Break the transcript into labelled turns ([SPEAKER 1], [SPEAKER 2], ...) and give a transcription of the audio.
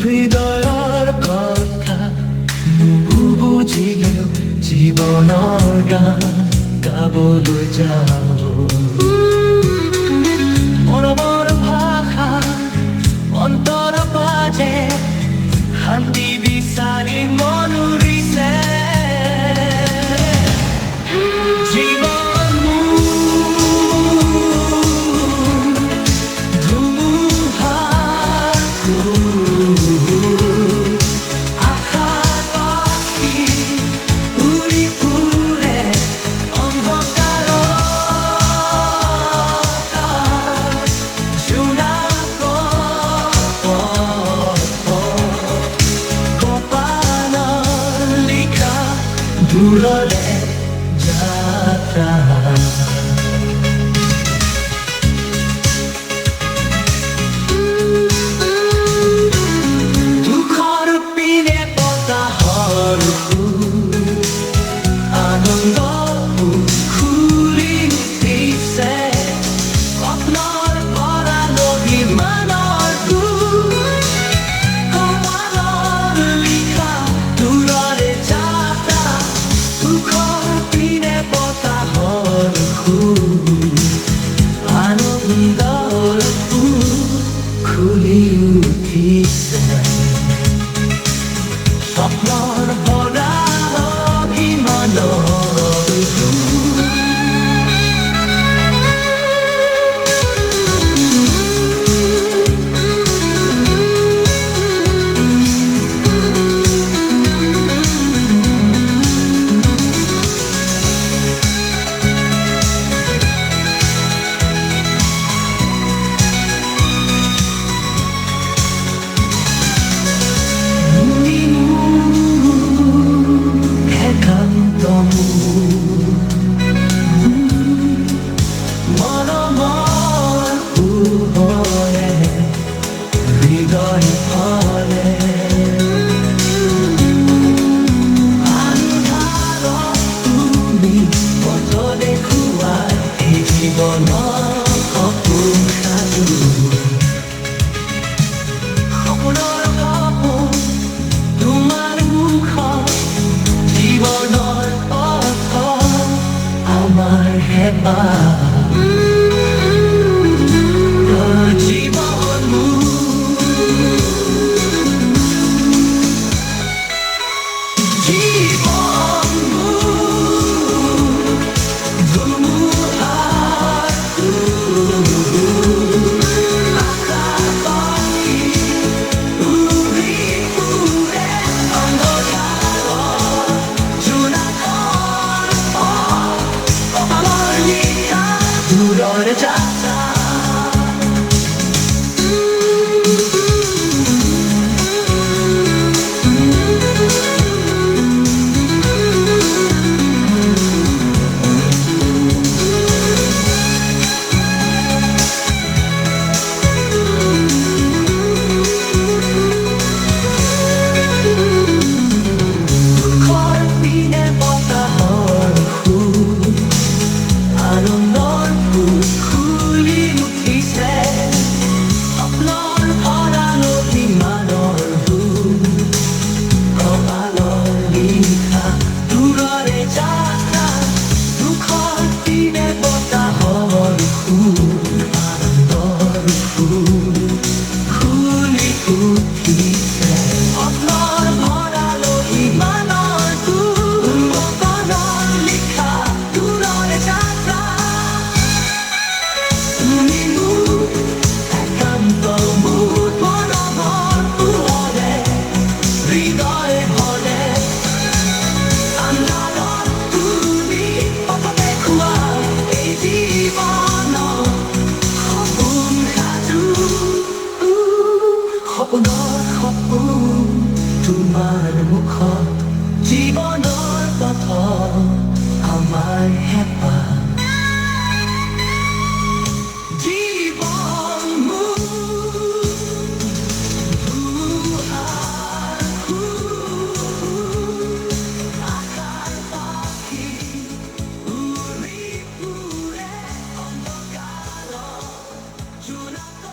[SPEAKER 1] হৃদয়ৰ কথা নুবুজিলেও জীৱনৰ গান গাবলৈ যাওঁ। মৰমৰ ভাষা অন্তৰ বাজে শান্তি বিচাৰি মনুৰিছে। দূৰলে যাত্ৰা দুখৰ পিনে বতাহৰ আনন্দ খুলি উঠিছে। স্বপ্নৰ পৰা অভিমানৰ কপালৰ লিখা দূৰলে যাত্ৰা। দুখৰ পিনে বতাহৰ আনন্দৰ খুলি উঠিছে। স্বপ্নৰ পৰা অভিমানৰ মৰমৰ পোহৰে হৃদয় ভৰে। আন্ধাৰত তুমি পথ দেখুৱাই এই জীৱনৰ সপোন সাজু। সপোনৰ সপোন তোমাৰ মুখত জীৱনৰ পথ আমাৰ হেঁপাহ। দূৰলে যাত্ৰা দুখৰ পিনে বতাহৰ আনন্দৰ খুলি 주나